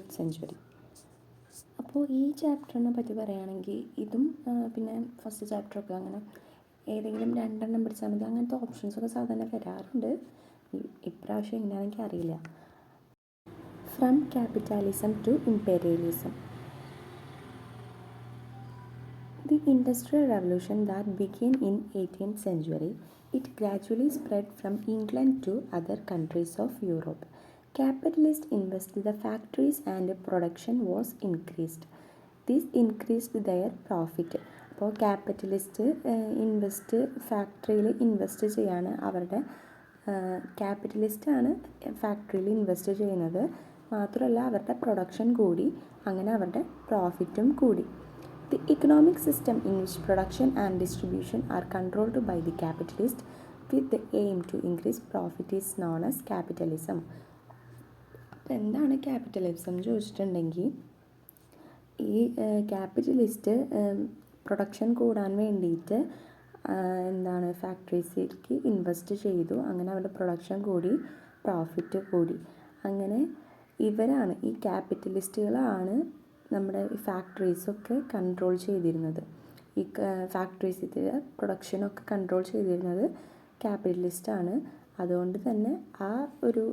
20th century. അപ്പോൾ ഈ ചാപ്റ്ററിനെ പറ്റി പറയുകയാണെങ്കിൽ ഇതും പിന്നെ ഫസ്റ്റ് ചാപ്റ്ററൊക്കെ അങ്ങനെ ഏതെങ്കിലും 2 പഠിച്ചാൽ മതി അങ്ങനത്തെ ഓപ്ഷൻസൊക്കെ സാധാരണ വരാറുണ്ട്. ഇപ്രാവശ്യം എങ്ങനെയാണെന്ന് എനിക്ക് അറിയില്ല. From capitalism to imperialism. The Industrial Revolution that began in 18th century, it gradually spread from England to other countries of Europe. Capitalists invested the factories and production was increased. This increased their profit. അപ്പോൾ capitalist ഫാക്ടറിയിൽ invest ചെയ്യാണ്. അവരുടെ ക്യാപിറ്റലിസ്റ്റാണ് ഫാക്ടറിയിൽ invest ചെയ്യുന്നത്. മാത്രമല്ല അവരുടെ production കൂടി, അങ്ങനെ അവരുടെ പ്രോഫിറ്റും കൂടി. The economic system in which production and distribution are controlled by the capitalist with the aim to increase profit is known as capitalism. അപ്പോൾ എന്താണ് ക്യാപിറ്റലിസം എന്ന് ചോദിച്ചിട്ടുണ്ടെങ്കിൽ, ഈ ക്യാപിറ്റലിസ്റ്റ് പ്രൊഡക്ഷൻ കൂടാൻ വേണ്ടിയിട്ട് ഫാക്ടറീസിലേക്ക് ഇൻവെസ്റ്റ് ചെയ്തു. അങ്ങനെ അവരുടെ പ്രൊഡക്ഷൻ കൂടി, പ്രോഫിറ്റ് കൂടി. അങ്ങനെ ഇവരാണ്, ഈ ക്യാപിറ്റലിസ്റ്റുകളാണ് നമ്മുടെ ഈ ഫാക്ടറീസൊക്കെ കൺട്രോൾ ചെയ്തിരുന്നത്. ഈ ഫാക്ടറീസിൻ്റെ പ്രൊഡക്ഷനൊക്കെ കൺട്രോൾ ചെയ്തിരുന്നത് ക്യാപിറ്റലിസ്റ്റാണ്. അതുകൊണ്ട് തന്നെ ആ ഒരു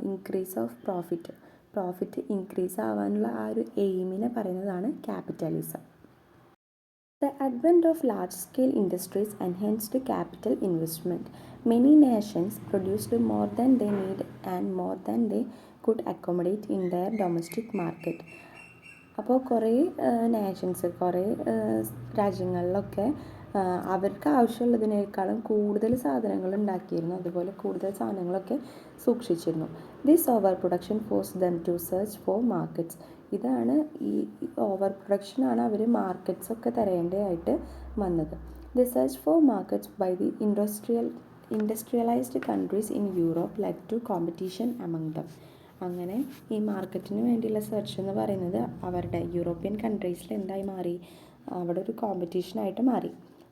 ഇൻക്രീസ് ഓഫ് പ്രോഫിറ്റ് ഇൻക്രീസ് ആവാനുള്ള ആ ഒരു എയിമിനെ പറയുന്നതാണ് capitalism. The advent of large-scale industries enhanced capital investment. Many nations produced more than they need and more than they could accommodate in their domestic market. അപ്പോൾ കുറേ നേഷൻസ്, കുറേ രാജ്യങ്ങളിലൊക്കെ അവർക്ക് ആവശ്യമുള്ളതിനേക്കാളും കൂടുതൽ സാധനങ്ങൾ ഉണ്ടാക്കിയിരുന്നു. അതുപോലെ കൂടുതൽ സാധനങ്ങളൊക്കെ സൂക്ഷിച്ചിരുന്നു. This over production forces them to search for markets. ഇതാണ് ഈ ഓവർ പ്രൊഡക്ഷനാണ് അവർ മാർക്കറ്റ്സൊക്കെ തരേണ്ടതായിട്ട് വന്നത്. The search for markets by the industrialised countries in Europe led to competition among them. അങ്ങനെ ഈ മാർക്കറ്റിന് വേണ്ടിയുള്ള സെർച്ച് എന്ന് പറയുന്നത് അവരുടെ യൂറോപ്യൻ കൺട്രീസിൽ എന്തായി മാറി, അവിടെ ഒരു കോമ്പറ്റീഷനായിട്ട് മാറി.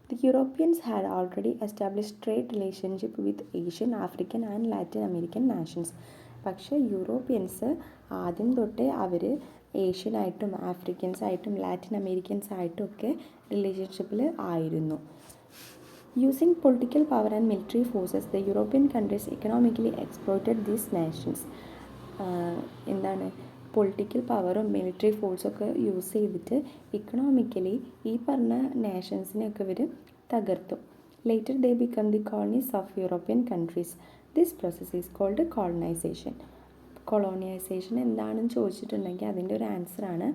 The Europeans had already established trade relationship with Asian, African and Latin American nations. പക്ഷേ യൂറോപ്യൻസ് ആദ്യം തൊട്ടേ അവർ ഏഷ്യനായിട്ടും ആഫ്രിക്കൻസായിട്ടും ലാറ്റിൻ അമേരിക്കൻസായിട്ടും ഒക്കെ റിലേഷൻഷിപ്പിൽ ആയിരുന്നു. Using political power and military forces the European countries economically exploited these nations. Political പവറും മിലിറ്ററി ഫോഴ്സൊക്കെ use ചെയ്തിട്ട് economically ഈ പറഞ്ഞ നേഷൻസിനെയൊക്കെ ഇവർ തകർത്തു. Later they become the colonies of European countries. This process is called colonisation. Colonisation എന്താണെന്ന് ചോദിച്ചിട്ടുണ്ടെങ്കിൽ അതിൻ്റെ ഒരു ആൻസറാണ്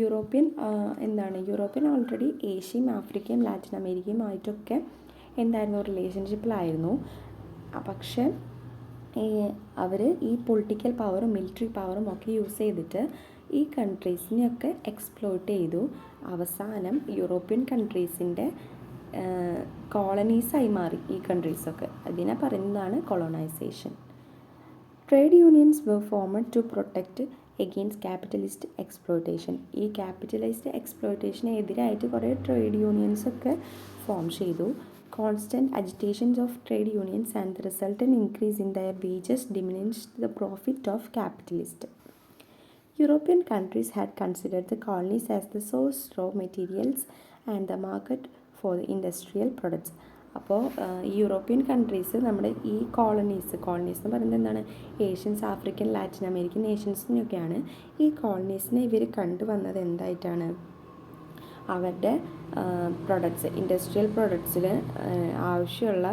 യൂറോപ്യൻ ഓൾറെഡി ഏഷ്യയും ആഫ്രിക്കയും ലാറ്റിൻ അമേരിക്കയുമായിട്ടൊക്കെ റിലേഷൻഷിപ്പിലായിരുന്നു. പക്ഷേ അവർ ഈ പൊളിറ്റിക്കൽ പവറും മിലിറ്ററി പവറും ഒക്കെ യൂസ് ചെയ്തിട്ട് ഈ കൺട്രീസിനെയൊക്കെ എക്സ്പ്ലോയിറ്റ് ചെയ്തു. അവസാനം യൂറോപ്യൻ കൺട്രീസിൻ്റെ കോളനീസായി മാറി ഈ കൺട്രീസൊക്കെ. അതിനെ പറയുന്നതാണ് colonisation. Trade unions were formed to protect against capitalist exploitation. ഈ ക്യാപിറ്റലിസ്റ്റ് എക്സ്പ്ലോയിറ്റേഷനെതിരായിട്ട് കുറേ ട്രേഡ് യൂണിയൻസൊക്കെ ഫോം ചെയ്തു. Constant agitations of trade unions and the resultant increase in their wages diminished the profit of capitalists. European countries had considered the colonies as the source raw materials and the market for the industrial products. അപ്പോൾ European countries നമ്മുടെ ഈ colonies എന്ന് പറയുന്നത് എന്താണ്, Asians, African, Latin American നേഷൻസിനൊക്കെയാണ്. ഈ കോളനീസിനെ ഇവർ കണ്ടുവന്നത് എന്തായിട്ടാണ്, അവരുടെ products, industrial പ്രൊഡക്ട്സിൽ ആവശ്യമുള്ള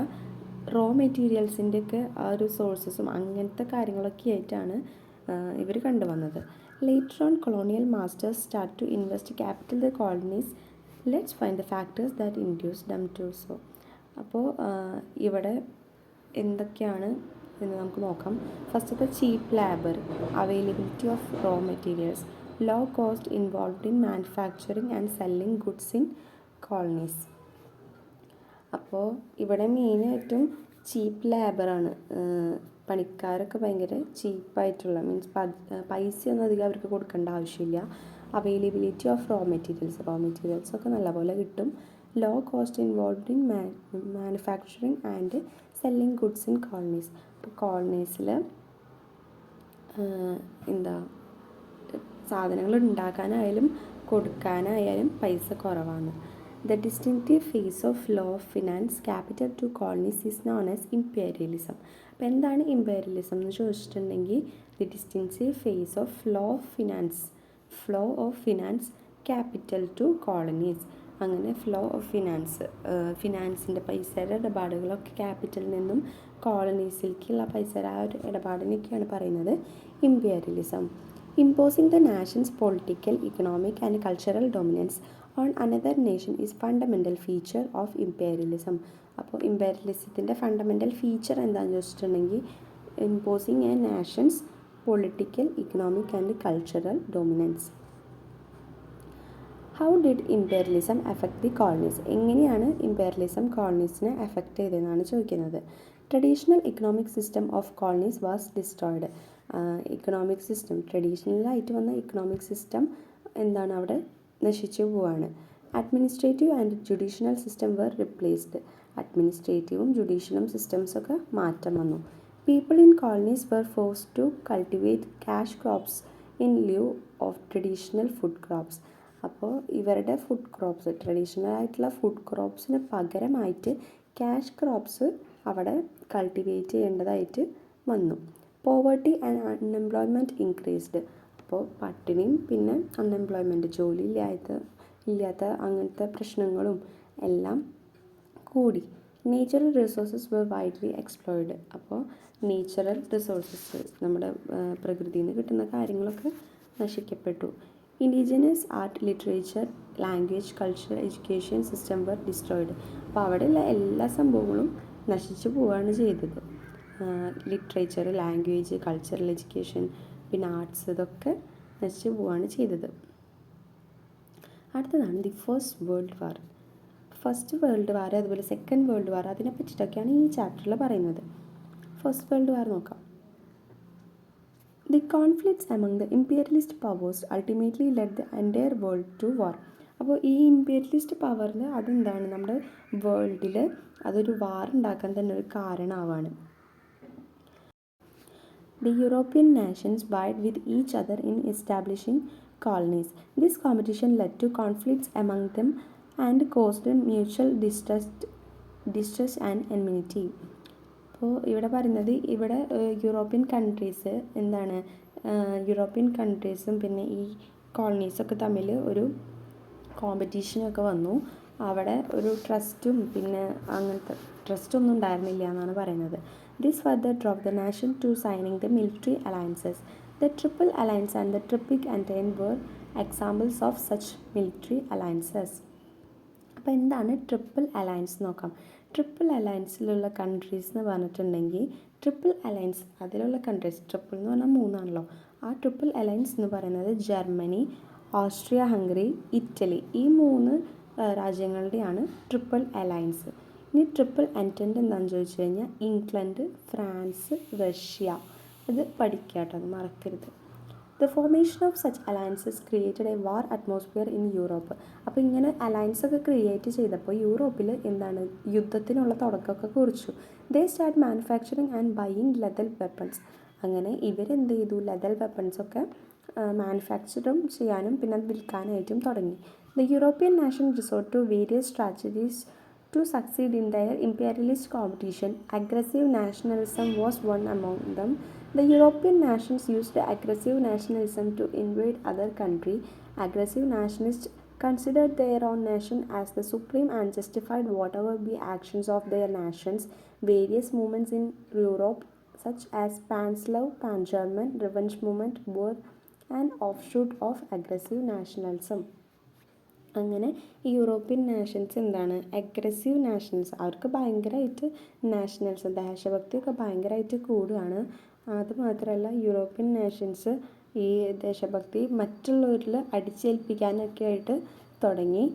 റോ മെറ്റീരിയൽസിൻ്റെയൊക്കെ ആ ഒരു സോഴ്സസും അങ്ങനത്തെ കാര്യങ്ങളൊക്കെ ആയിട്ടാണ് ഇവർ കണ്ടുവന്നത്. Later on colonial masters start to invest capital the colonies. Let's find the factors that induce them to so. അപ്പോൾ ഇവിടെ എന്തൊക്കെയാണ് എന്ന് നമുക്ക് നോക്കാം. First of all cheap labour, availability of raw materials, low cost involved in manufacturing and selling goods in colonies. അപ്പോൾ ഇവിടെ മെയിനായിട്ടും ചീപ്പ് ലേബറാണ്. പണിക്കാരൊക്കെ ഭയങ്കര ചീപ്പായിട്ടുള്ള, മീൻസ് പൈസയൊന്നും അധികം അവർക്ക് കൊടുക്കേണ്ട ആവശ്യമില്ല. അവൈലബിലിറ്റി ഓഫ് റോ മെറ്റീരിയൽസൊക്കെ നല്ലപോലെ കിട്ടും. Low cost involved in manufacturing and selling goods in colonies. കോളനീസിൽ സാധനങ്ങൾ ഉണ്ടാക്കാനായാലും കൊടുക്കാനായാലും പൈസ കുറവാണ്. The distinctive phase of low of finance capital to colonies is known as imperialism. അപ്പോൾ എന്താണ് ഇംപീരിയലിസം എന്ന് ചോദിച്ചിട്ടുണ്ടെങ്കിൽ the distinctive phase of low of finance capital to colonies. അങ്ങനെ ഫ്ലോ ഓഫ് ഫിനാൻസിൻ്റെ പൈസയുടെ ഇടപാടുകളൊക്കെ ക്യാപിറ്റലിൽ നിന്നും കോളനീസിലേക്കുള്ള പൈസയുടെ ആ ഒരു ഇടപാടിനൊക്കെയാണ് പറയുന്നത് imperialism. Imposing the nation's political, economic and cultural dominance on another nation is fundamental feature of imperialism. അപ്പോൾ ഇംപീരിയലിസത്തിൻ്റെ ഫണ്ടമെൻ്റൽ ഫീച്ചർ എന്താണെന്ന് ചോദിച്ചിട്ടുണ്ടെങ്കിൽ imposing a nation's political, economic and cultural dominance. How did imperialism affect the colonies? എങ്ങനെയാണ് imperialism കോളനീസിനെ affect ചെയ്തതെന്നാണ് ചോദിക്കുന്നത്. Traditional economic system of colonies was destroyed. Economic system, ട്രഡീഷണലായിട്ട് വന്ന ഇക്കണോമിക് സിസ്റ്റം എന്താണ് അവിടെ നശിച്ചു പോവാണ്. Administrative and judicial system were replaced. അഡ്മിനിസ്ട്രേറ്റീവും ജുഡീഷ്യലും സിസ്റ്റംസൊക്കെ മാറ്റം വന്നു. People in colonies were forced to cultivate cash crops in ലിeu ഓഫ് ട്രഡീഷണൽ ഫുഡ് ക്രോപ്സ്. അപ്പോൾ ഇവരുടെ ഫുഡ് ക്രോപ്സ്, ട്രഡീഷണൽ ആയിട്ടുള്ള ഫുഡ് ക്രോപ്സിന് പകരമായിട്ട് ക്യാഷ് ക്രോപ്സ് അവിടെ കൾട്ടിവേറ്റ് ചെയ്യേണ്ടതായിട്ട് വന്നു. Poverty and unemployment increased. അപ്പോൾ പട്ടിണിയും പിന്നെ അൺഎംപ്ലോയ്മെൻറ്റ്, ജോലി ഇല്ലാത്ത അങ്ങനത്തെ പ്രശ്നങ്ങളും എല്ലാം കൂടി. Natural resources were widely exploited. അപ്പോൾ നേച്ചുറൽ റിസോഴ്സസ്, നമ്മുടെ പ്രകൃതിയിൽ നിന്ന് കിട്ടുന്ന കാര്യങ്ങളൊക്കെ നശിക്കപ്പെട്ടു. Indigenous art, literature, language, culture, education system were destroyed. അപ്പോൾ അവിടെയുള്ള എല്ലാ സംഭവങ്ങളും നശിച്ചു പോവുകയാണ് ചെയ്തത്. ലിറ്ററേച്ചർ, ലാംഗ്വേജ്, കൾച്ചറൽ, എഡ്യൂക്കേഷൻ, പിന്നെ ആർട്സ്, ഇതൊക്കെ നശിച്ചു പോവുകയാണ് ചെയ്തത്. അടുത്തതാണ് the first world war. First world war അതുപോലെ സെക്കൻഡ് വേൾഡ് വാർ, അതിനെ പറ്റിയിട്ടൊക്കെയാണ് ഈ ചാപ്റ്ററിൽ പറയുന്നത്. ഫസ്റ്റ് വേൾഡ് വാർ നോക്കാം. The conflicts among the imperialist powers ultimately led the entire world to war. അപ്പോൾ ഈ ഇമ്പീരിയലിസ്റ്റ് പവറിൽ അതെന്താണ്, നമ്മുടെ വേൾഡിൽ അതൊരു വാർ ഉണ്ടാക്കാൻ തന്നെ ഒരു കാരണമാവാണ്. The European nations vied with each other in establishing colonies. This competition led to conflicts among them and caused mutual distrust and enmity. അപ്പോൾ ഇവിടെ പറയുന്നത്, ഇവിടെ യൂറോപ്യൻ കൺട്രീസ് എന്താണ്, യൂറോപ്യൻ കൺട്രീസും പിന്നെ ഈ കോളനീസൊക്കെ തമ്മിൽ ഒരു കോമ്പറ്റീഷനൊക്കെ വന്നു. അവിടെ ഒരു ട്രസ്റ്റും പിന്നെ അങ്ങനത്തെ ട്രസ്റ്റൊന്നും ഉണ്ടായിരുന്നില്ല എന്നാണ് പറയുന്നത്. This further drove the nation to signing the military alliances. The triple alliance and the triple and were examples of such military alliances. അപ്പോൾ എന്താണ് ട്രിപ്പിൾ അലയൻസ് നോക്കാം. ട്രിപ്പിൾ അലയൻസിലുള്ള കൺട്രീസ് എന്ന് പറഞ്ഞിട്ടുണ്ടെങ്കിൽ, ട്രിപ്പിൾ അലയൻസ് അതിലുള്ള കൺട്രീസ്, ട്രിപ്പിൾ എന്ന് പറഞ്ഞാൽ 3 ആ ട്രിപ്പിൾ അലയൻസ് എന്ന് പറയുന്നത് ജർമ്മനി, ഓസ്ട്രിയ ഹംഗറി, ഇറ്റലി, ഈ 3 രാജ്യങ്ങളുടെയാണ് ട്രിപ്പിൾ അലയൻസ്. ഇനി ട്രിപ്പിൾ എൻറ്റൻറ്റ് എന്താണെന്ന് ചോദിച്ചു കഴിഞ്ഞാൽ ഇംഗ്ലണ്ട്, ഫ്രാൻസ്, റഷ്യ. അത് പഠിക്കുക കേട്ടോ, അത് മറക്കരുത്. The formation of such alliances created a war atmosphere in Europe. അപ്പോൾ ഇങ്ങനെ അലയൻസ് ഒക്കെ ക്രിയേറ്റ് ചെയ്തപ്പോൾ യൂറോപ്പിൽ എന്താണ്, യുദ്ധത്തിനുള്ള തുടക്കമൊക്കെ കുറിച്ചു. They start manufacturing and buying lethal weapons. അങ്ങനെ ഇവരെന്ത് ചെയ്തു, ലെതൽ വെപ്പൺസൊക്കെ മാനുഫാക്ചറും ചെയ്യാനും പിന്നെ അത് വിൽക്കാനായിട്ടും തുടങ്ങി. The European nation resort to various strategies to succeed in their imperialist competition. Aggressive nationalism was one among them. The European nations used aggressive nationalism to invade other countries. Aggressive nationalists considered their own nation as the supreme and justified whatever be actions of their nations. Various movements in Europe, such as Pan-Slav, Pan-German, revenge movement, were an offshoot of aggressive nationalism. അങ്ങനെ ഈ European nations എന്താണ്, aggressive nations, അവർക്ക് ഭയങ്കരമായിട്ട് Nationals, ദേശഭക്തിയൊക്കെ ഭയങ്കരമായിട്ട് കൂടുകയാണ്. അതുമാത്രമല്ല European nations ഈ ദേശഭക്തി മറ്റുള്ളവരിൽ അടിച്ചേൽപ്പിക്കാനൊക്കെ ആയിട്ട് തുടങ്ങി.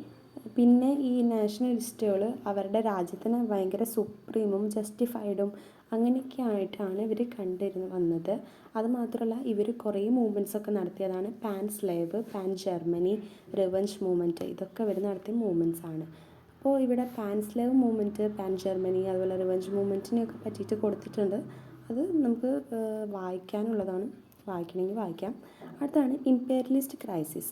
പിന്നെ ഈ നാഷണലിസ്റ്റുകൾ അവരുടെ രാജ്യത്തിന് ഭയങ്കര സുപ്രീമും ജസ്റ്റിഫൈഡും അങ്ങനെയൊക്കെ ആയിട്ടാണ് ഇവർ കണ്ടിരുന്ന് വന്നത്. അതുമാത്രമല്ല ഇവർ കുറേ മൂവ്മെൻറ്റ്സൊക്കെ നടത്തിയതാണ്. Pan slave, pan Germany, revenge movement, ഇതൊക്കെ ഇവർ നടത്തിയ മൂവ്മെൻറ്റ്സ് ആണ്. അപ്പോൾ ഇവിടെ pan slave movement, pan Germany, അതുപോലെ റിവഞ്ച് മൂവ്മെൻറ്റിനെയൊക്കെ പറ്റിയിട്ട് കൊടുത്തിട്ടുണ്ട്. അത് നമുക്ക് വായിക്കാനുള്ളതാണ്. വായിക്കണമെങ്കിൽ വായിക്കാം. അടുത്താണ് ഇംപീരിയലിസ്റ്റ് ക്രൈസിസ്.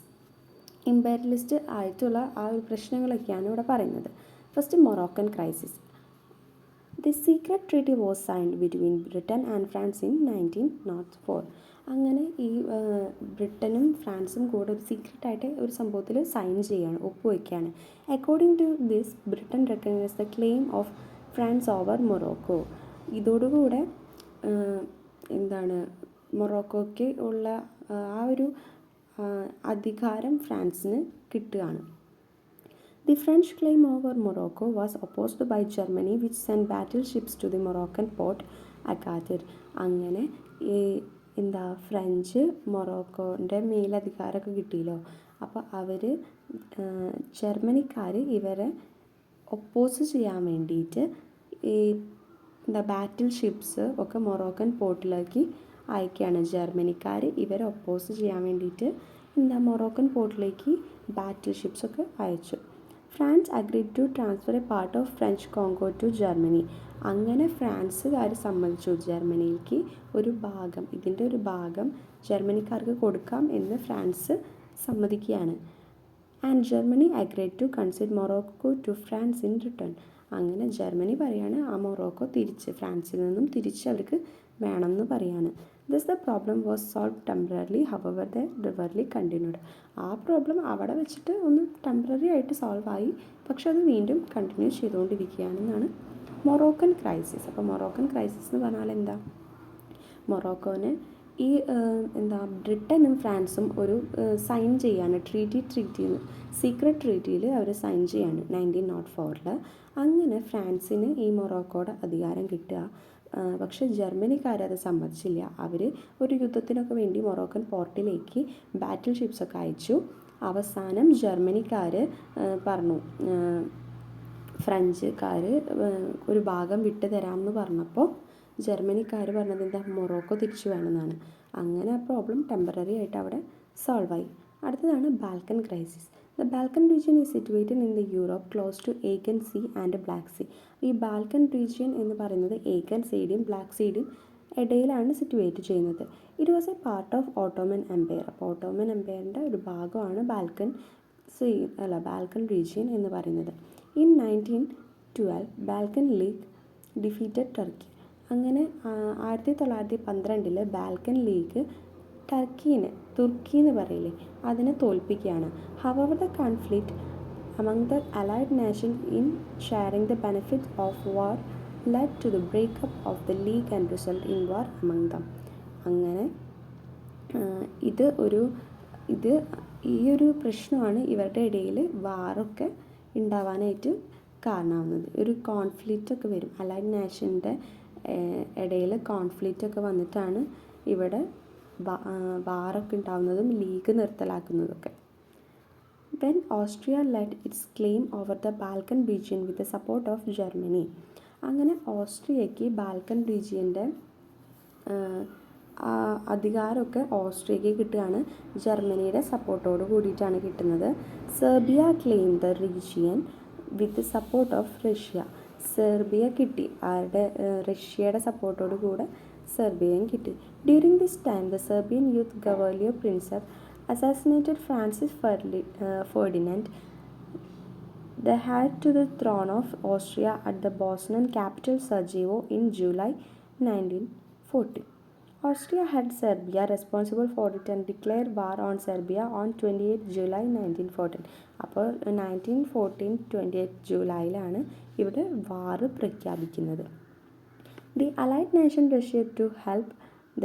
ഇംപീരിയലിസ്റ്റ് ആയിട്ടുള്ള ആ ഒരു പ്രശ്നങ്ങളൊക്കെയാണ് ഇവിടെ പറയുന്നത്. First Moroccan crisis. The secret treaty was signed between Britain and France in 1904. അങ്ങനെ ഈ ബ്രിട്ടനും ഫ്രാൻസും കൂടെ ഒരു സീക്രട്ടായിട്ട് ഒരു സംഭവത്തിൽ സൈൻ ചെയ്യുകയാണ്, ഒപ്പുവയ്ക്കുകയാണ്. According to this Britain recognise the claim of France over Morocco. ഇതോടുകൂടെ എന്താണ് മൊറോക്കോയ്ക്ക് ഉള്ള ആ ഒരു അധികാരം ഫ്രാൻസിന് കിട്ടുകയാണ്. The French claim over Morocco was opposed by Germany, which sent battleships to the Moroccan port Agadir. അങ്ങനെ ഫ്രഞ്ച് മൊറോക്കോൻ്റെ മേലധികാരമൊക്കെ കിട്ടിയല്ലോ. അപ്പോൾ അവർ ജർമ്മനിക്കാർ ഇവരെ ഒപ്പോസ് ചെയ്യാൻ വേണ്ടിയിട്ട് ഈ ബാറ്റിൽ ഷിപ്സ് ഒക്കെ മൊറോക്കൻ പോർട്ടിലേക്ക് അയക്കുകയാണ്. ജർമ്മനിക്കാർ ഇവരെ ഒപ്പോസ് ചെയ്യാൻ വേണ്ടിയിട്ട് മൊറോക്കൻ പോർട്ടിലേക്ക് ബാറ്റിൽ ഷിപ്സൊക്കെ അയച്ചു. France agreed to transfer a part of French Congo to Germany. അങ്ങനെ ഫ്രാൻസുകാർ സമ്മതിച്ചു ജർമ്മനിയിലേക്ക് ഇതിൻ്റെ ഒരു ഭാഗം ജർമ്മനിക്കാർക്ക് കൊടുക്കാം എന്ന് ഫ്രാൻസ് സമ്മതിക്കുകയാണ്. And Germany agreed to consider Morocco to France in return. അങ്ങനെ ജർമ്മനി പറയാണ് ആ മൊറോക്കോ ഫ്രാൻസിൽ നിന്നും തിരിച്ച് അവർക്ക് വേണമെന്ന് പറയാണ്. Thus the problem was solved temporarily, however the rivalry continued. ആ പ്രോബ്ലം അവിടെ വെച്ചിട്ട് ഒന്ന് ടെമ്പററി ആയിട്ട് സോൾവ് ആയി, പക്ഷെ അത് വീണ്ടും കണ്ടിന്യൂ ചെയ്തുകൊണ്ടിരിക്കുകയാണെന്നാണ് മൊറോക്കൻ ക്രൈസിസ്. അപ്പോൾ മൊറോക്കൻ ക്രൈസിസ് എന്ന് പറഞ്ഞാൽ എന്താ? മൊറോക്കോന് ഈ ബ്രിട്ടനും ഫ്രാൻസും ഒരു സൈൻ ചെയ്യാണ്, സീക്രട്ട് ട്രീറ്റിയിൽ അവർ സൈൻ ചെയ്യാണ് 1904. അങ്ങനെ ഫ്രാൻസിന് ഈ മൊറോക്കോയുടെ അധികാരം കിട്ടുക. പക്ഷേ ജർമ്മനിക്കാരത് സമ്മതിച്ചില്ല. അവർ ഒരു യുദ്ധത്തിനൊക്കെ വേണ്ടി മൊറോക്കൻ പോർട്ടിലേക്ക് ബാറ്റിൽ ഷിപ്സൊക്കെ അയച്ചു. അവസാനം ജർമ്മനിക്കാർ പറഞ്ഞു, ഫ്രഞ്ചുകാർ ഒരു ഭാഗം വിട്ടു തരാമെന്ന് പറഞ്ഞപ്പോൾ ജർമ്മനിക്കാർ പറഞ്ഞത് എന്താ, മൊറോക്കോ തിരിച്ചു വേണമെന്നാണ്. അങ്ങനെ ആ പ്രോബ്ലം ടെമ്പററി ആയിട്ട് അവിടെ സോൾവ് ആയി. അടുത്തതാണ് Balkan crisis. The Balkan region is situated in the Europe close to Aegean sea and black sea. ഈ ബാൽക്കൻ റീജിയൻ എന്ന് പറയുന്നത് ഏഗൻ സീയുടെയും ബ്ലാക്ക് സീയുടെയും ഇടയിലാണ് സിറ്റുവേറ്റ് ചെയ്യുന്നത്. It was a part of Ottoman empire. അപ്പോൾ ഓട്ടോമൻ എംപയറിൻ്റെ ഒരു ഭാഗമാണ് ബാൽക്കൻ റീജിയൻ എന്ന് പറയുന്നത്. In 1912 Balkan league defeated Turkey. അങ്ങനെ 1912 ബാൽക്കൻ ലീഗ് തുർക്കി എന്ന് പറയില്ലേ, അതിനെ തോൽപ്പിക്കുകയാണ്. However the conflict among the allied nations in sharing the benefits of war led to the breakup of the league and result in war among them. അങ്ങനെ ഈ ഒരു പ്രശ്നമാണ് ഇവരുടെ ഇടയിൽ വാറൊക്കെ ഉണ്ടാവാനായിട്ട് കാരണമാവുന്നത്. ഒരു കോൺഫ്ലിക്റ്റ് ഒക്കെ വരും, അലൈഡ് നാഷൻ്റെ ഇടയിൽ കോൺഫ്ലിക്റ്റ് ഒക്കെ വന്നിട്ടാണ് ഇവിടെ വാറൊക്കെ ഉണ്ടാവുന്നതും league നിർത്തലാക്കുന്നതൊക്കെ. When Austria led its claim over the Balkan region with the support of Germany. അങ്ങനെ ഓസ്ട്രിയയ്ക്ക് ബാൽക്കൻ റീജിയൻ്റെ അധികാരമൊക്കെ ഓസ്ട്രിയയ്ക്ക് കിട്ടുകയാണ്, ജർമ്മനിയുടെ സപ്പോർട്ടോട് കൂടിയിട്ടാണ് കിട്ടുന്നത്. Serbia claim the region with support of Russia. Serbia കിട്ടി, റഷ്യയുടെ സപ്പോർട്ടോട് കൂടെ സെർബിയയും കിട്ടി. During this time the Serbian youth Gavrilo Princip assassinated Francis Ferdinand, the heir to the throne of Austria, at the Bosnian capital Sarajevo in July 1914. Austria had Serbia responsible for it and declared war on Serbia on 28 July 1914. അപ്പോൾ 1914 28 ജൂലൈയിലാണ് ഇവിടെ war പ്രഖ്യാപിക്കുന്നത്. The allied nation Russia to help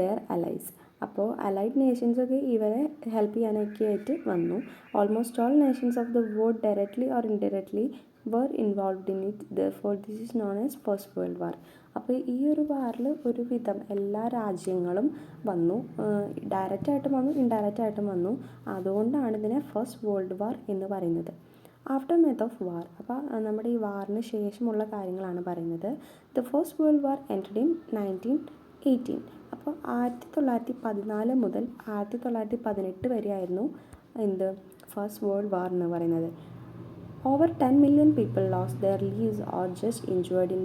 their allies. അപ്പോൾ allied നേഷൻസൊക്കെ ഇവരെ help ചെയ്യാനൊക്കെ ആയിട്ട് വന്നു. Almost all nations of the world directly or indirectly were involved in it. Therefore this is known as first world war. അപ്പോൾ ഈ ഒരു വാറിൽ ഒരുവിധം എല്ലാ രാജ്യങ്ങളും വന്നു, ഡയറക്റ്റായിട്ടും വന്നു ഇൻഡയറക്റ്റായിട്ടും വന്നു. അതുകൊണ്ടാണ് ഇതിനെ ഫസ്റ്റ് വേൾഡ് വാർ എന്ന് പറയുന്നത്. ആഫ്റ്റർ മെത്ത് ഓഫ് വാർ, അപ്പോൾ നമ്മുടെ ഈ വാറിന് ശേഷമുള്ള കാര്യങ്ങളാണ് പറയുന്നത്. The first world war ended in 1918. അപ്പോൾ 1914 മുതൽ 1918 വരെയായിരുന്നു ഫസ്റ്റ് വേൾഡ് വാർ എന്ന് പറയുന്നത്. Over 10 million people lost their lives or just injured in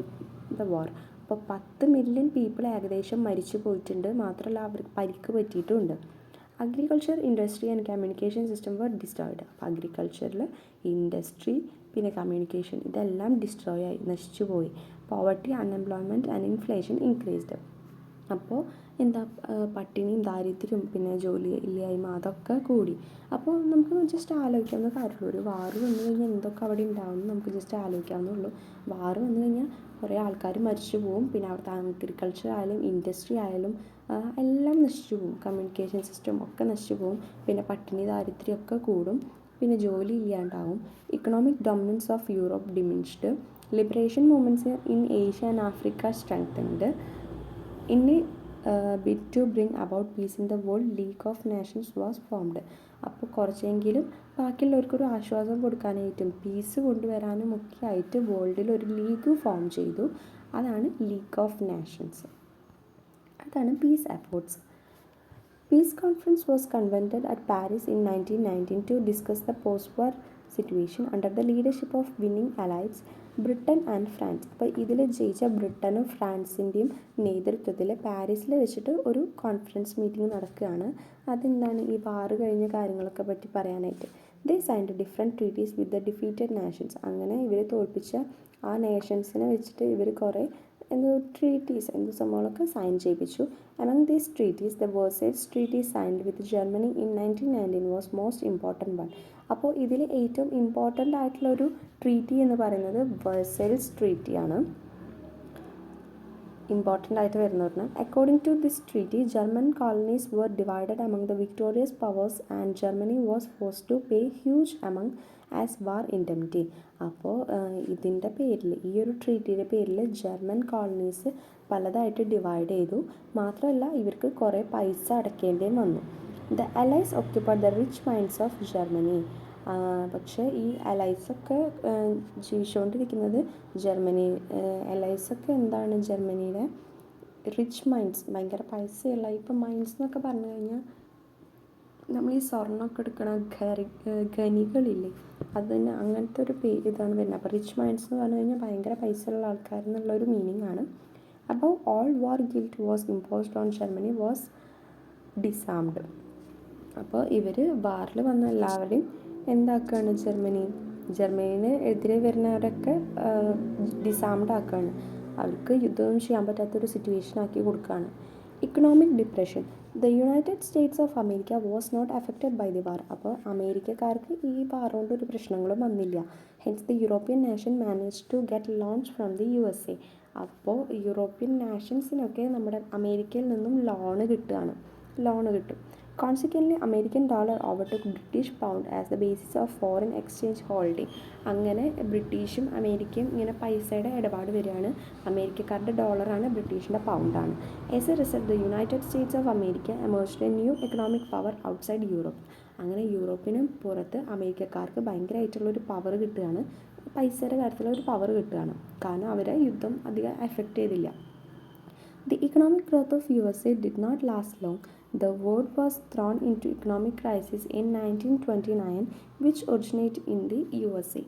the war. അപ്പോൾ 10 മില്യൺ പീപ്പിൾ ഏകദേശം മരിച്ചു പോയിട്ടുണ്ട്, മാത്രമല്ല അവർക്ക് പരിക്ക് പറ്റിയിട്ടുമുണ്ട്. Agriculture, industry and communication system were destroyed. അപ്പോൾ അഗ്രികൾച്ചറിൽ ഇൻഡസ്ട്രി പിന്നെ കമ്മ്യൂണിക്കേഷൻ ഇതെല്ലാം ഡിസ്ട്രോയ് ആയി, നശിച്ചു പോയി. Poverty, unemployment and inflation increased. അപ്പോൾ എന്താ, പട്ടിണിയും ദാരിദ്ര്യവും പിന്നെ ജോലി ഇല്ലായ്മ അതൊക്കെ കൂടി. അപ്പോൾ നമുക്ക് ജസ്റ്റ് ആലോചിക്കാവുന്ന കാര്യമുള്ളൂ, ഒരു വാറ് വന്നു കഴിഞ്ഞാൽ എന്തൊക്കെ അവിടെ ഉണ്ടാവുമെന്ന് നമുക്ക് ജസ്റ്റ് ആലോചിക്കാവുന്നുള്ളൂ. വാറ് വന്നു കഴിഞ്ഞാൽ കുറേ ആൾക്കാർ മരിച്ചു പോവും, പിന്നെ അവിടുത്തെ അഗ്രികൾച്ചർ ആയാലും ഇൻഡസ്ട്രി ആയാലും എല്ലാം നശിച്ചു പോവും, കമ്മ്യൂണിക്കേഷൻ സിസ്റ്റം ഒക്കെ നശിച്ചു പോവും, പിന്നെ പട്ടിണി ദാരിദ്ര്യം ഒക്കെ കൂടും, പിന്നെ ജോലി ഇല്ലാണ്ടാവും. Economic dominance of Europe diminished. Liberation movements in Asia and Africa strengthened. In bid to bring about peace in the world, league of nations was formed. അപ്പോൾ കുറച്ചെങ്കിലും ബാക്കിയുള്ളവർക്കൊരു ആശ്വാസം കൊടുക്കാനായിട്ടും പീസ് കൊണ്ടുവരാനും ഒക്കെ ആയിട്ട് വേൾഡിൽ ഒരു ലീഗ് ഫോം ചെയ്തു. അതാണ് ലീഗ് ഓഫ് നേഷൻസ്. അതാണ് peace efforts. Peace conference was convented at Paris in 1919 to discuss the post war situation under the leadership of winning allies Britain and France. അപ്പോൾ ഇതിൽ ജയിച്ച ബ്രിട്ടനും ഫ്രാൻസിൻ്റെയും നേതൃത്വത്തിൽ പാരീസിൽ വെച്ചിട്ട് ഒരു കോൺഫറൻസ് മീറ്റിംഗ് നടക്കുകയാണ്. അതെന്താണ്, ഈ വാറ് കഴിഞ്ഞ കാര്യങ്ങളൊക്കെ പറ്റി പറയാനായിട്ട്. They signed different treaties with the defeated nations. അങ്ങനെ ഇവർ തോൽപ്പിച്ച ആ നേഷൻസിനെ വെച്ചിട്ട് ഇവർ കുറേ ട്രീറ്റീസ് സംഭവങ്ങളൊക്കെ സൈൻ ചെയ്യിപ്പിച്ചു. Among these treaties the Versailles treaty signed with Germany in 1919 was most important one. അപ്പോൾ ഇതിൽ ഏറ്റവും ഇമ്പോർട്ടൻ്റ് ആയിട്ടുള്ളൊരു ട്രീറ്റി എന്ന് പറയുന്നത് വേഴ്സൈൽസ് ട്രീറ്റിയാണ്. ഇമ്പോർട്ടൻ്റ് ആയിട്ട് വരുന്ന പറഞ്ഞാൽ, according to this treaty German colonies were divided among the victorious powers and Germany was forced to pay huge amount as war indemnity. അപ്പോൾ ഇതിൻ്റെ പേരിൽ, ഈ ഒരു ട്രീറ്റിയുടെ പേരിൽ ജർമ്മൻ കോളനീസ് പലതായിട്ട് ഡിവൈഡ് ചെയ്തു. മാത്രമല്ല ഇവർക്ക് കുറേ പൈസ അടയ്ക്കേണ്ടിയും വന്നു. The allies occupied the rich mines of Germany. പക്ഷേ ഈ അലൈസൊക്കെ ജീവിച്ചുകൊണ്ടിരിക്കുന്നത് ജർമ്മനി. അലൈസൊക്കെ എന്താണ്, ജർമ്മനിയുടെ റിച്ച് മൈൻഡ്സ്, ഭയങ്കര പൈസയുള്ള, ഇപ്പം മൈൻഡ്സ് എന്നൊക്കെ പറഞ്ഞു കഴിഞ്ഞാൽ നമ്മൾ ഈ സ്വർണ്ണമൊക്കെ എടുക്കണ ഖനികളില്ലേ, അതിന് അങ്ങനത്തെ ഒരു ഇതാണ് വരുന്നത്. അപ്പോൾ റിച്ച് മൈൻഡ്സ് എന്ന് പറഞ്ഞു കഴിഞ്ഞാൽ ഭയങ്കര പൈസയുള്ള ആൾക്കാർ എന്നുള്ളൊരു മീനിങ് ആണ്. അപ്പോൾ all war guilt was imposed on Germany was disarmed. അപ്പോൾ ഇവർ വാറിൽ വന്ന എല്ലാവരെയും എന്താക്കുകയാണ്, ജർമ്മനിന് എതിരെ വരുന്നവരൊക്കെ ഡിസാംഡ് ആക്കുകയാണ്, അവർക്ക് യുദ്ധമൊന്നും ചെയ്യാൻ പറ്റാത്തൊരു സിറ്റുവേഷൻ ആക്കി കൊടുക്കുകയാണ്. Economic depression. The United States of America was not affected by the war. അപ്പോൾ അമേരിക്കക്കാർക്ക് ഈ വാർ കൊണ്ട് ഒരു പ്രശ്നങ്ങളും വന്നില്ല. Hence the European nation manage to get loans from the USA. അപ്പോൾ യൂറോപ്യൻ നാഷൻസിനൊക്കെ നമ്മുടെ അമേരിക്കയിൽ നിന്നും ലോണ് കിട്ടും. Consequently, American dollar overtook British pound as the basis of foreign exchange holding. അങ്ങനെ ബ്രിട്ടീഷും അമേരിക്കയും ഇങ്ങനെ പൈസയുടെ ഇടപാട് വരികയാണ്. അമേരിക്കക്കാരുടെ ഡോളറാണ്, ബ്രിട്ടീഷിൻ്റെ പൗണ്ടാണ്. As a result, the United States of America emerged a new economic power outside Europe. അങ്ങനെ യൂറോപ്പിനും പുറത്ത് അമേരിക്കക്കാർക്ക് ഭയങ്കരമായിട്ടുള്ളൊരു പവർ കിട്ടുകയാണ്, പൈസയുടെ കാര്യത്തിലൊരു പവർ കിട്ടുകയാണ്. കാരണം അവരെ യുദ്ധം അധികം എഫക്റ്റ് ചെയ്തില്ല. The economic growth of USA did not last long. The world was thrown into economic crisis in 1929, which originated in the USA.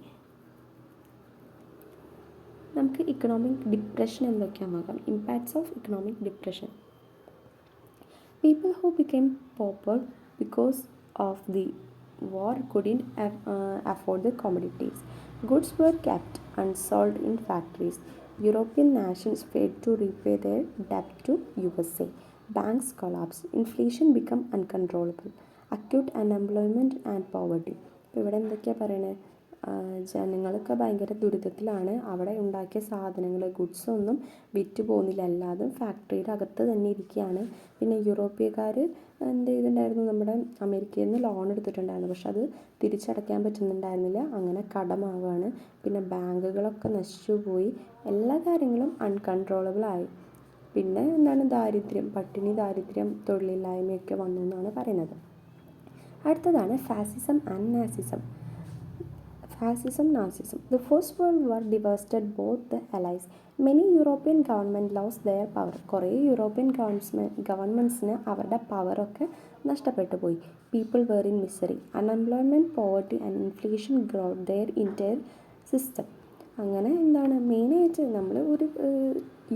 നമുക്ക് ഇക്കണോമിക് ഡിപ്രഷൻ എന്തൊക്കെയാണെന്ന് നോക്കാം. Impacts of economic depression. People who became pauper because of the war couldn't afford the commodities. Goods were kept unsold in factories. European nations failed to repay their debt to USA. Banks collapsed. Inflation became uncontrollable. Acute unemployment and poverty. ഇപ്പോൾ ഇവിടെ എന്തൊക്കെയാണ് പറയണത്, ജനങ്ങളൊക്കെ ഭയങ്കര ദുരിതത്തിലാണ്. അവിടെ ഉണ്ടാക്കിയ സാധനങ്ങൾ, goods ഒന്നും വിറ്റ് പോകുന്നില്ല, എല്ലാതും ഫാക്ടറിയുടെ അകത്ത് തന്നെ ഇരിക്കുകയാണ്. പിന്നെ യൂറോപ്യക്കാർ എന്ത് ചെയ്തിട്ടുണ്ടായിരുന്നു, നമ്മുടെ അമേരിക്കയിൽ നിന്ന് ലോൺ എടുത്തിട്ടുണ്ടായിരുന്നു, പക്ഷെ അത് തിരിച്ചടയ്ക്കാൻ പറ്റുന്നുണ്ടായിരുന്നില്ല, അങ്ങനെ കടമാവുകയാണ്. പിന്നെ ബാങ്കുകളൊക്കെ നശിച്ചു പോയി, എല്ലാ കാര്യങ്ങളും അൺകൺട്രോളബിൾ ആയി. പിന്നെ എന്താണ്, പട്ടിണി, ദാരിദ്ര്യം, തൊഴിലില്ലായ്മയൊക്കെ വന്നു എന്നാണ് പറയുന്നത്. അടുത്തതാണ് fascism and Nazism. The First World War devastated both the Allies. Many European governments lost their power. കുറേ യൂറോപ്യൻ ഗവൺമെൻറ്റ്സിന് അവരുടെ പവറൊക്കെ നഷ്ടപ്പെട്ടു പോയി. People were in misery. Unemployment, poverty and inflation grew their entire system. അങ്ങനെ എന്താണ് മെയിനായിട്ട് നമ്മൾ ഒരു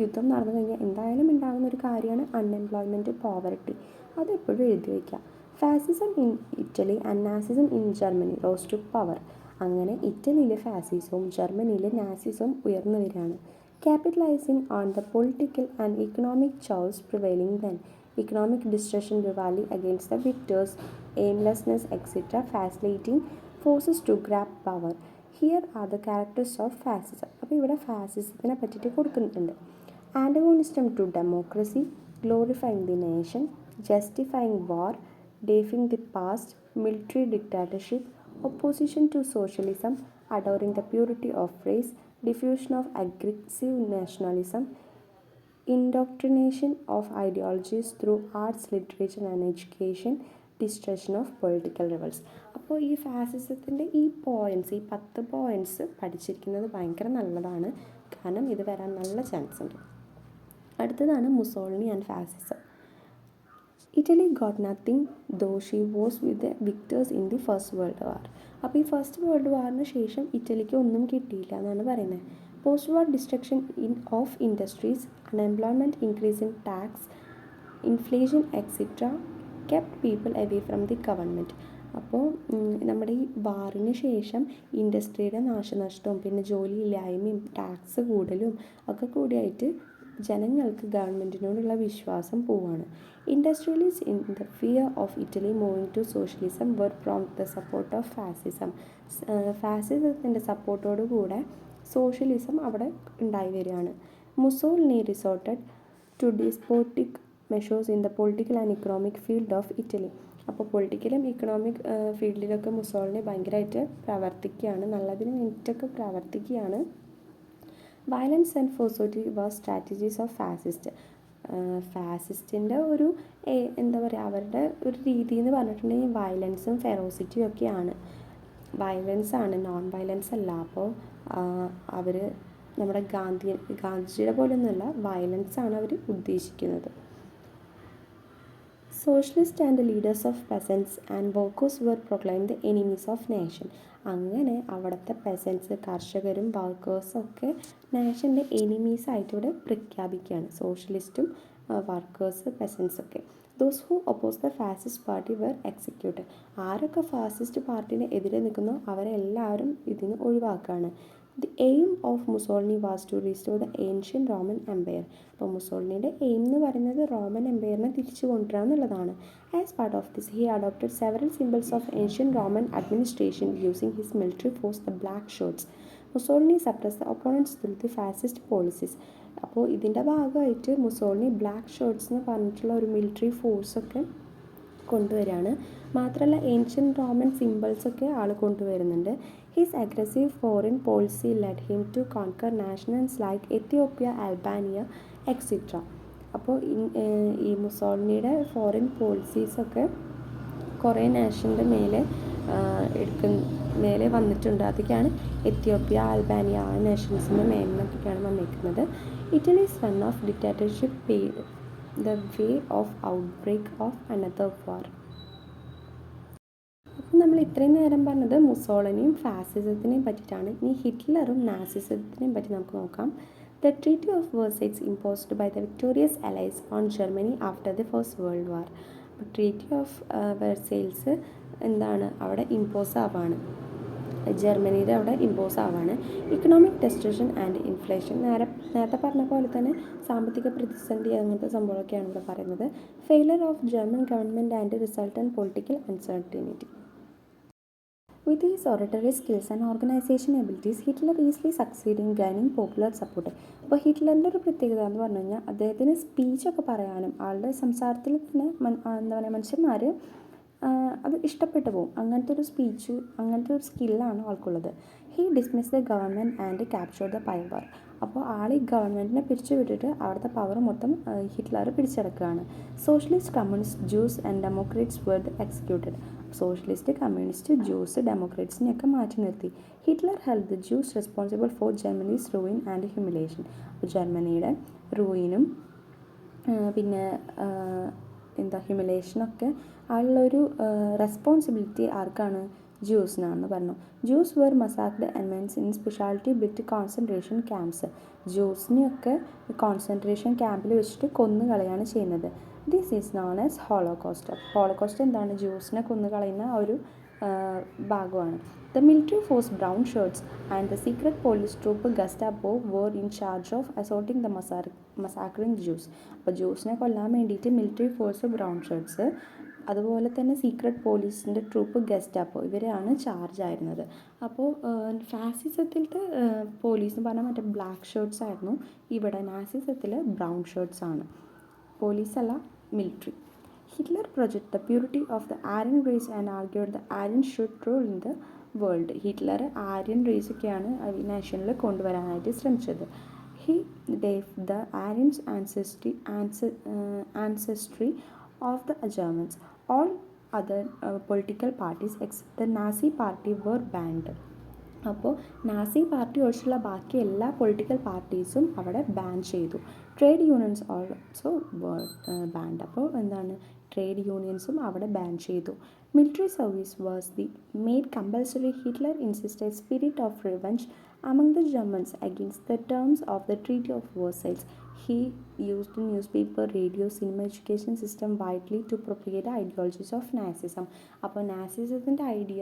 യുദ്ധം നടന്നു കഴിഞ്ഞാൽ എന്തായാലും ഉണ്ടാകുന്ന ഒരു കാര്യമാണ് അൺഎംപ്ലോയ്മെൻറ്റ്, പോവർട്ടി. അതെപ്പോഴും എഴുതി വയ്ക്കുക. Fascism in Italy and Nazism in Germany rose to power. അങ്ങനെ ഇറ്റലിയിലെ ഫാസിസവും ജർമ്മനിയിലെ നാസിസവും ഉയർന്നു വരികയാണ്. Capitalising on the political and economic choice prevailing then. Economic destruction rally against the victors, aimlessness, etc., facilitating forces to grab power. Here are the characters of fascism. അപ്പോൾ ഇവിടെ ഫാസിസത്തിനെ പറ്റിയിട്ട് കൊടുക്കുന്നുണ്ട്. Antagonism to democracy, glorifying the nation, justifying war, deifying the past, military dictatorship, opposition to socialism, adoring the purity of race, diffusion of aggressive nationalism, indoctrination of ideologies through arts, literature and education, destruction of political rebels. അപ്പോൾ ഈ ഫാസിസത്തിൻ്റെ ഈ 10 points പഠിച്ചിരിക്കുന്നത് ഭയങ്കര നല്ലതാണ്. കാരണം ഇത് വരാൻ നല്ല chance ഉണ്ട്. അടുത്തതാണ് Mussolini and fascism. Italy got nothing though she was with the victors in the first world war. അപ്പോൾ ഈ ഫസ്റ്റ് വേൾഡ് വാറിന് ശേഷം ഇറ്റലിക്ക് ഒന്നും കിട്ടിയില്ല എന്നാണ് പറയുന്നത്. Post-war destruction of industries, unemployment, increase in tax, inflation, etc. kept people away from the government. അപ്പോൾ നമ്മുടെ ഈ വാറിന് ശേഷം ഇൻഡസ്ട്രിയുടെ നാശനഷ്ടവും പിന്നെ ജോലിയില്ലായ്മയും ടാക്സ് കൂടലും ഒക്കെ കൂടിയായിട്ട് ജനങ്ങൾക്ക് ഗവൺമെൻറ്റിനോടുള്ള വിശ്വാസം പോവാണ്. Industrialist in the fear of Italy moving to socialism were from the support of fascism. ഫാസിസത്തിൻ്റെ സപ്പോർട്ടോടു കൂടെ സോഷ്യലിസം അവിടെ ഉണ്ടായി വരികയാണ്. Mussolini resorted to despotic measures in the political and economic field of Italy. അപ്പോൾ പൊളിറ്റിക്കലും ഇക്കണോമിക് ഫീൽഡിലൊക്കെ മുസോളിനി ഭയങ്കരമായിട്ട് പ്രവർത്തിക്കുകയാണ്, നല്ലതിന് വേണ്ടിയിട്ടൊക്കെ പ്രവർത്തിക്കുകയാണ്. Violence and ferocity was strategies of fascist. ഫാസിസ്റ്റിൻ്റെ ഒരു എന്താ പറയുക, അവരുടെ ഒരു രീതി എന്ന് പറഞ്ഞിട്ടുണ്ടെങ്കിൽ വയലൻസും ഫെറോസിറ്റിയും ഒക്കെയാണ്. വയലൻസ് ആണ്, നോൺ വയലൻസ് അല്ല. അപ്പോൾ അവർ നമ്മുടെ ഗാന്ധിജിയുടെ പോലെയൊന്നുമല്ല, വയലൻസ് ആണ് അവർ ഉദ്ദേശിക്കുന്നത്. Socialist and leaders of peasants and workers were proclaim the enemies of nation. അങ്ങനെ അവിടുത്തെ പെസൻസ്, കർഷകരും വർക്കേഴ്സും ഒക്കെ നേഷൻ്റെ എനിമീസായിട്ട് ഇവിടെ പ്രഖ്യാപിക്കുകയാണ്. സോഷ്യലിസ്റ്റും വർക്കേഴ്സ്, പെസൻസൊക്കെ. Those who oppose the fascist party were executed. ആരൊക്കെ ഫാസിസ്റ്റ് പാർട്ടിന് എതിരെ നിൽക്കുന്നോ അവരെല്ലാവരും ഇതിന് ഒഴിവാക്കുകയാണ്. The aim of Mussolini was to restore the ancient Roman empire. അപ്പോൾ മുസോളിനിയുടെ എയിം എന്ന് പറയുന്നത് റോമൻ എംപയറിനെ തിരിച്ചു കൊണ്ടുവരിക എന്നുള്ളതാണ്. As part of this he adopted several symbols of ancient Roman administration using his military force the black shirts. Mussolini suppress the opponents through the fascist policies. അപ്പോൾ ഇതിൻ്റെ ഭാഗമായിട്ട് മുസോളിനി ബ്ലാക്ക് ഷർട്ട്സ് എന്ന് പറഞ്ഞിട്ടുള്ള ഒരു military ഫോഴ്സൊക്കെ കൊണ്ടുവരികയാണ്. മാത്രമല്ല ancient Roman സിംബൽസൊക്കെ ആൾ കൊണ്ടുവരുന്നുണ്ട്. His aggressive foreign policy led him to conquer nations like Ethiopia, Albania etcetera. അപ്പോൾ ഈ മുസോളിനിയുടെ ഫോറിൻ പോളിസീസൊക്കെ കുറേ നാഷൻ്റെ മേലെ വന്നിട്ടുണ്ട്. അതൊക്കെയാണ് എത്യോപ്യ, അൽബാനിയ, ആ നാഷൻസിൻ്റെ മേലിനൊക്കെയാണ് വന്നിരിക്കുന്നത്. Italy's run of dictatorship paved the way of outbreak of another war. അപ്പോൾ നമ്മൾ ഇത്രയും നേരം പറഞ്ഞത് മുസോളിനിയും ഫാസിസത്തിനെയും പറ്റിയിട്ടാണ്. ഇനി ഹിറ്റ്ലറും നാസിസത്തിനെയും പറ്റി നമുക്ക് നോക്കാം. The treaty of Versailles imposed by the victorious allies on Germany after the first world war. അപ്പോൾ ട്രീറ്റി ഓഫ് വെർസൈൽസ് എന്താണ്, അവിടെ ഇമ്പോസ് ആവാണ്, ജർമ്മനിയുടെ അവിടെ ഇമ്പോസ് ആവാണ്. ഇക്കണോമിക് ഡെസ്ട്രക്ഷൻ ആൻഡ് ഇൻഫ്ലേഷൻ, നേരത്തെ പറഞ്ഞ പോലെ തന്നെ സാമ്പത്തിക പ്രതിസന്ധി അങ്ങനത്തെ സംഭവമൊക്കെയാണ് ഇവിടെ പറയുന്നത്. Failure of German government and resultant political uncertainty. With his oratory skills and organization abilities, Hitler easily succeeded in gaining popular support. അപ്പോൾ ഹിറ്റ്ലറിൻ്റെ ഒരു പ്രത്യേകത എന്ന് പറഞ്ഞു കഴിഞ്ഞാൽ അദ്ദേഹത്തിന് സ്പീച്ചൊക്കെ പറയാനും ആളുടെ സംസാരത്തിൽ തന്നെ എന്താ പറയുക, മനുഷ്യന്മാർ അത് ഇഷ്ടപ്പെട്ടു പോകും. അങ്ങനത്തെ ഒരു സ്പീച്ച്, അങ്ങനത്തെ ഒരു സ്കില്ലാണ് ആൾക്കുള്ളത്. He dismiss the government and capture the power. അപ്പോൾ ആൾ ഈ ഗവൺമെൻറ്റിനെ പിരിച്ചു വിട്ടിട്ട് അവിടുത്തെ പവർ മൊത്തം ഹിറ്റ്ലർ പിടിച്ചെടുക്കുകയാണ്. Socialist, communist, Jews and democrats were executed. Socialist, communist, Jews, ഡെമോക്രാറ്റ്സിനെയൊക്കെ മാറ്റി നിർത്തി. Hitler held the Jews responsible for Germany's ruin and humiliation. അപ്പോൾ ജർമ്മനിയുടെ റൂയിനും പിന്നെ ഹ്യൂമിലേഷനൊക്കെ ആളുള്ളൊരു റെസ്പോൺസിബിലിറ്റി ആർക്കാണ്, ജ്യൂസിനാണെന്ന് പറഞ്ഞു. Jews were massacred en masse in speciality bit concentration camps. ജ്യൂസിനെയൊക്കെ കോൺസെൻട്രേഷൻ ക്യാമ്പിൽ വെച്ചിട്ട് കൊന്നു കളയാണ് ചെയ്യുന്നത്. This is known as holocaust. Holocaust എന്താണ്? ജ്യൂസിനെ കൊന്നു കളയുന്ന ഒരു ഭാഗമാണ്. The military force brown shirts and the secret police troop Gestapo were in charge of assaulting the massacring Jews. അപ്പോൾ ജ്യൂസിനെ കൊല്ലാൻ വേണ്ടിയിട്ട് മിലിറ്ററി ഫോഴ്സ് ബ്രൗൺ ഷർട്ട്സ്, അതുപോലെ തന്നെ സീക്രട്ട് പോലീസിൻ്റെ ട്രൂപ്പ് ഗസ്റ്റാപ്പോ, ഇവരാണ് ചാർജ് ആയിരുന്നത്. അപ്പോൾ ഫാസിസത്തിലത്തെ പോലീസ് എന്ന് പറഞ്ഞാൽ മറ്റേ ബ്ലാക്ക് ഷർട്ട്സ് ആയിരുന്നു. ഇവിടെ നാസിസത്തിൽ ബ്രൗൺ ഷർട്ട്സ് ആണ്. പോലീസല്ല, military. Hitler projected the purity of the Aryan race and argued the Aryans should rule in the world. Hitler Aryan റേസൊക്കെയാണ് നേഷനിൽ കൊണ്ടുവരാനായിട്ട് ശ്രമിച്ചത്. He gave the Aryans ancestry of the Germans. All other political parties except the Nazi party were banned. അപ്പോൾ Nazi party ഒഴിച്ചുള്ള ബാക്കി എല്ലാ political പാർട്ടീസും അവിടെ ban ചെയ്തു. Trade unions also band. അപ്പോൾ എന്താണ്? ട്രേഡ് യൂണിയൻസും അവിടെ ബാൻ ചെയ്തു. Military service was the made compulsory. Hitler insisted spirit of revenge among the Germans against the terms of the Treaty of Versailles. He used newspaper, radio, cinema, education system widely to propagate the ideologies of Nazism. അപ്പോൾ നാസിസത്തിൻ്റെ idea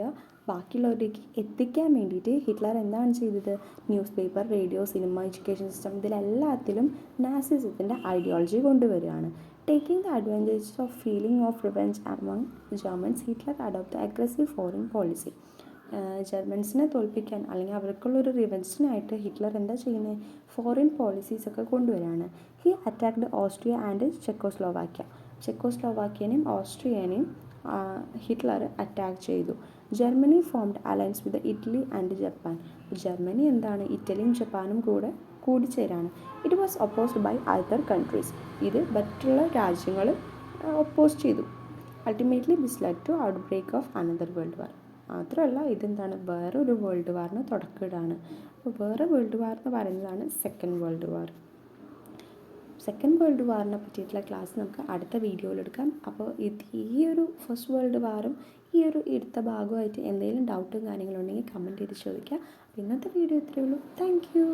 ബാക്കിയുള്ളവരിലേക്ക് എത്തിക്കാൻ വേണ്ടിയിട്ട് Hitler എന്താണ് ചെയ്തത്? Newspaper, radio, cinema, education system, ഇതിലെല്ലാത്തിലും നാസിസത്തിൻ്റെ ideology കൊണ്ടുവരികയാണ്. Taking the advantages of feeling of revenge among Germans, Hitler adopted aggressive foreign policy. ജർമ്മൻസിനെ തോൽപ്പിക്കാൻ അല്ലെങ്കിൽ അവർക്കുള്ളൊരു റിവെഞ്ചിനായിട്ട് ഹിറ്റ്ലർ എന്താ ചെയ്യുന്നത്? ഫോറിൻ പോളിസീസൊക്കെ കൊണ്ടുവരികയാണ്. ഹി അറ്റാക്ക്ഡ് ഓസ്ട്രിയ ആൻഡ് ചെക്കോസ്ലോവാക്യനെയും ഓസ്ട്രിയനെയും ഹിറ്റ്ലർ അറ്റാക്ക് ചെയ്തു. Germany formed alliance with Italy and Japan. Germany എന്താണ്? ഇറ്റലിയും ജപ്പാനും കൂടിച്ചേരാണ്. It was opposed by other countries. ഇത് മറ്റുള്ള രാജ്യങ്ങൾ ഒപ്പോസ് ചെയ്തു. Ultimately this led to outbreak of another world war. മാത്രമല്ല ഇതെന്താണ്? വേറൊരു വേൾഡ് വാറിന് തുടക്കമിടാണ്. അപ്പോൾ വേറെ വേൾഡ് വാർ എന്ന് പറയുന്നതാണ് second world war. Second world വാറിനെ പറ്റിയിട്ടുള്ള ക്ലാസ് നമുക്ക് അടുത്ത വീഡിയോയിലെടുക്കാം. അപ്പോൾ ഈ ഒരു ഫസ്റ്റ് വേൾഡ് വാറും ഈ ഒരു എടുത്ത ഭാഗമായിട്ട് എന്തെങ്കിലും ഡൗട്ടും കാര്യങ്ങളുണ്ടെങ്കിൽ കമൻറ്റ് ചെയ്ത് ചോദിക്കുക. അപ്പോൾ ഇന്നത്തെ വീഡിയോ ഇത്രയേ ഉള്ളൂ. Thank you.